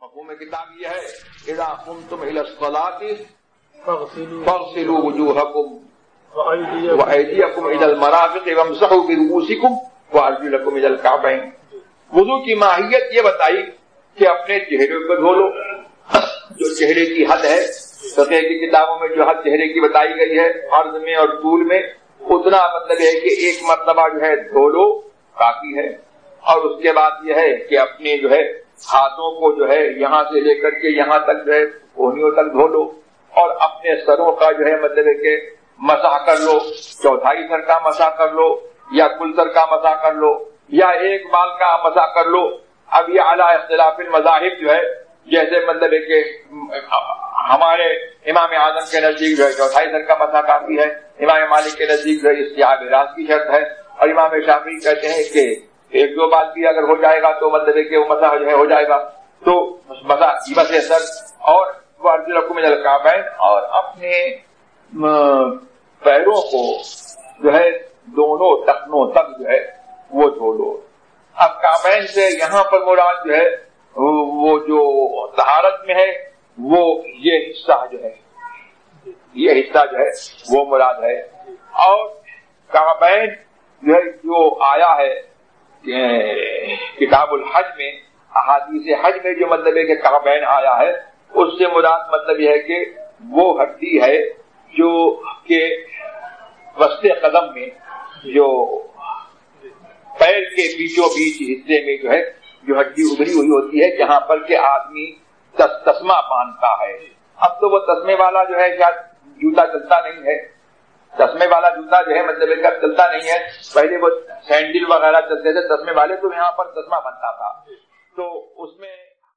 مفہوم کتاب یہ ہے اذا قمتم الى الصلاة فاغسلوا وجوهكم وأيديكم إلى المرافق وامسحوا برؤوسكم وأرجلكم إلى الكعبين. وضو کی ماہیت یہ بتائی کہ اپنے چہرے کو دھو لو. جو چہرے کی حد ہے فقہ کی کتابوں میں جو حد چہرے کی بتائی گئی ہے عرض میں اور طول میں اتنا مطلب ہے کہ ایک مرتبہ جو ہے دھو لو کافی ہے. اور اس کے بعد یہ ہے کہ اپنے جو ہے ہاتھوں کو جو ہے یہاں سے لے کر کے یہاں تک جو ہے کوہنیوں تک دھو لو اور اپنے سروں کا جو ہے مطلب ہے کہ مسح کر لو. چوتھائی سر کا مسح کر لو یا کل سر کا مسح کر لو یا ایک بال کا مسح کر لو. اب یہ اعلیٰ اختلاف المذاہب جو ہے جیسے مطلب ہے کہ ہمارے امام اعظم کے نزدیک جو ہے چوتھائی سر کا مسح کافی ہے. امام مالک کے نزدیک جو ہے استیعاب راس کی شرط ہے اور امام شافعی کہتے ہیں کہ ایک دو بال بھی اگر ہو جائے گا تو مطلب ہے کہ وہ مسح جو ہے ہو جائے گا. تو مسح سر اور وارجلکم الی الکعبین اور اپنے پیروں کو جو ہے دونوں ٹخنوں تک جو ہے وہ دھو لو. اب کعبین سے یہاں پر مراد جو ہے وہ جو طہارت میں ہے وہ یہ حصہ جو ہے وہ مراد ہے. اور کعبین جو ہے جو آیا ہے کتاب الحج میں احادیث حج میں جو مطلب ہے کہ کعبین آیا ہے اس سے مراد مطلب یہ ہے کہ وہ ہڈی ہے جو کہ وسط قدم میں جو پیر کے بیچوں بیچ حصے میں جو ہے جو ہڈی ابھری ہوئی ہوتی ہے جہاں پر کہ آدمی تسمہ باندھتا ہے. اب تو وہ تسمے والا جو ہے شاید جوتا چلتا نہیں ہے. تسمے والا جوتا جو ہے مطلب چلتا نہیں ہے. پہلے وہ سینڈل وغیرہ چلتے تھے تسمے والے تو یہاں پر تسمہ بنتا تھا تو اس میں